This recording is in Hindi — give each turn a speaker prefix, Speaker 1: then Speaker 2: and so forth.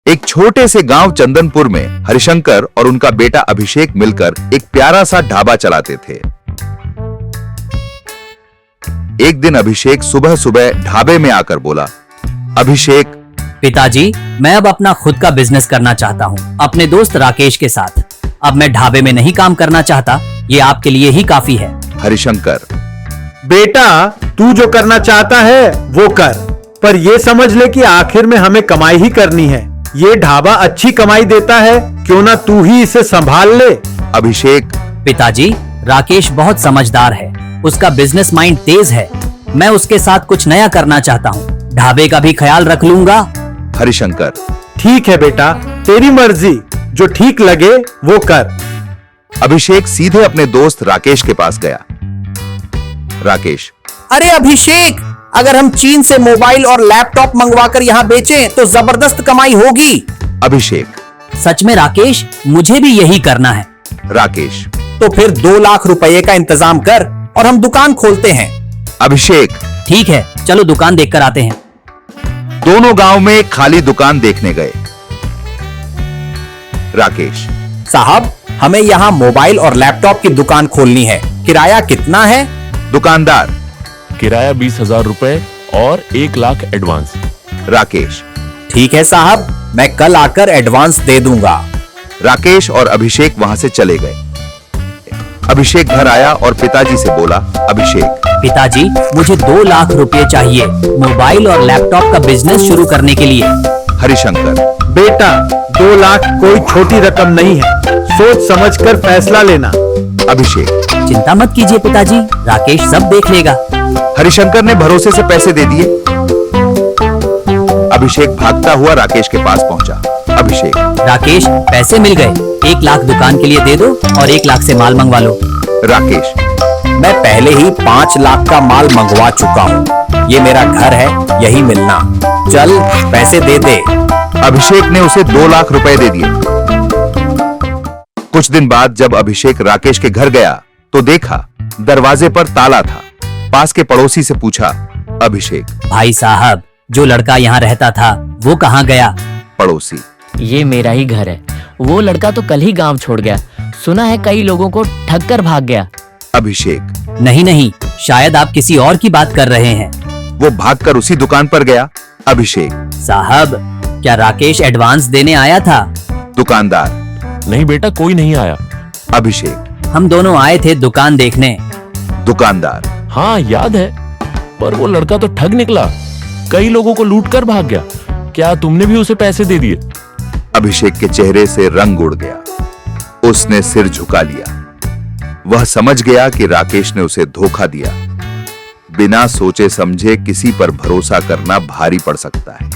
Speaker 1: एक छोटे से गांव चंदनपुर में हरिशंकर और उनका बेटा अभिषेक मिलकर एक प्यारा सा ढाबा चलाते थे। एक दिन अभिषेक सुबह सुबह ढाबे में आकर बोला, अभिषेक,
Speaker 2: पिताजी, मैं अब अपना खुद का बिजनेस करना चाहता हूँ अपने दोस्त राकेश के साथ। अब मैं ढाबे में नहीं काम करना चाहता, ये आपके लिए ही काफी है।
Speaker 1: हरिशंकर,
Speaker 3: बेटा, तू जो करना चाहता है वो कर, पर ये समझ ले कि आखिर में हमें कमाई ही करनी है। ये ढाबा अच्छी कमाई देता है, क्यों ना तू ही इसे संभाल ले।
Speaker 1: अभिषेक,
Speaker 2: पिताजी, राकेश बहुत समझदार है, उसका बिजनेस माइंड तेज है। मैं उसके साथ कुछ नया करना चाहता हूँ, ढाबे का भी ख्याल रख लूंगा।
Speaker 1: हरिशंकर,
Speaker 3: ठीक है बेटा, तेरी मर्जी, जो ठीक लगे वो कर।
Speaker 1: अभिषेक सीधे अपने दोस्त राकेश के पास गया। राकेश,
Speaker 4: अरे अभिषेक, अगर हम चीन से मोबाइल और लैपटॉप मंगवाकर यहाँ बेचें तो जबरदस्त कमाई होगी।
Speaker 1: अभिषेक,
Speaker 2: सच में राकेश, मुझे भी यही करना है।
Speaker 1: राकेश,
Speaker 4: तो फिर 2 लाख रुपए का इंतजाम कर और हम दुकान खोलते हैं।
Speaker 1: अभिषेक,
Speaker 2: ठीक है, चलो दुकान देखकर आते हैं।
Speaker 1: दोनों गांव में एक खाली दुकान देखने गए। राकेश,
Speaker 4: साहब, हमें यहाँ मोबाइल और लैपटॉप की दुकान खोलनी है, किराया कितना है?
Speaker 1: दुकानदार,
Speaker 5: किराया 20,000 रुपए और 1 लाख एडवांस।
Speaker 1: राकेश,
Speaker 4: ठीक है साहब, मैं कल आकर एडवांस दे दूंगा।
Speaker 1: राकेश और अभिषेक वहां से चले गए। अभिषेक घर आया और पिताजी से बोला, अभिषेक,
Speaker 2: पिताजी, मुझे 2 लाख रुपए चाहिए मोबाइल और लैपटॉप का बिजनेस शुरू करने के लिए।
Speaker 1: हरिशंकर,
Speaker 3: बेटा, 2 लाख कोई छोटी रकम नहीं है, सोच समझकर फैसला लेना।
Speaker 1: अभिषेक,
Speaker 2: चिंता मत कीजिए पिताजी, राकेश सब देख लेगा।
Speaker 1: हरिशंकर ने भरोसे से पैसे दे दिए। अभिषेक भागता हुआ राकेश के पास पहुंचा। अभिषेक,
Speaker 2: राकेश, पैसे मिल गए, 1 लाख दुकान के लिए दे दो और 1 लाख से माल मंगवा लो।
Speaker 1: राकेश,
Speaker 4: मैं पहले ही 5 लाख का माल मंगवा चुका हूँ, ये मेरा घर है, यही मिलना। चल पैसे दे दे।
Speaker 1: अभिषेक ने उसे 2 लाख रुपए दे दिए। कुछ दिन बाद जब अभिषेक राकेश के घर गया तो देखा दरवाजे पर ताला था। पास के पड़ोसी से पूछा, अभिषेक,
Speaker 2: भाई साहब, जो लड़का यहाँ रहता था वो कहाँ गया?
Speaker 1: पड़ोसी,
Speaker 6: ये मेरा ही घर है, वो लड़का तो कल ही गांव छोड़ गया, सुना है कई लोगों को ठग कर भाग गया।
Speaker 1: अभिषेक,
Speaker 2: नहीं नहीं, शायद आप किसी और की बात कर रहे हैं।
Speaker 1: वो भागकर उसी दुकान पर गया। अभिषेक,
Speaker 2: साहब, क्या राकेश एडवांस देने आया था?
Speaker 1: दुकानदार,
Speaker 5: नहीं बेटा, कोई नहीं आया।
Speaker 1: अभिषेक,
Speaker 2: हम दोनों आए थे दुकान देखने।
Speaker 1: दुकानदार,
Speaker 5: हाँ याद है, पर वो लड़का तो ठग निकला, कई लोगों को लूट कर भाग गया। क्या तुमने भी उसे पैसे दे दिए?
Speaker 1: अभिषेक के चेहरे से रंग उड़ गया। उसने सिर झुका लिया। वह समझ गया कि राकेश ने उसे धोखा दिया। बिना सोचे समझे किसी पर भरोसा करना भारी पड़ सकता है।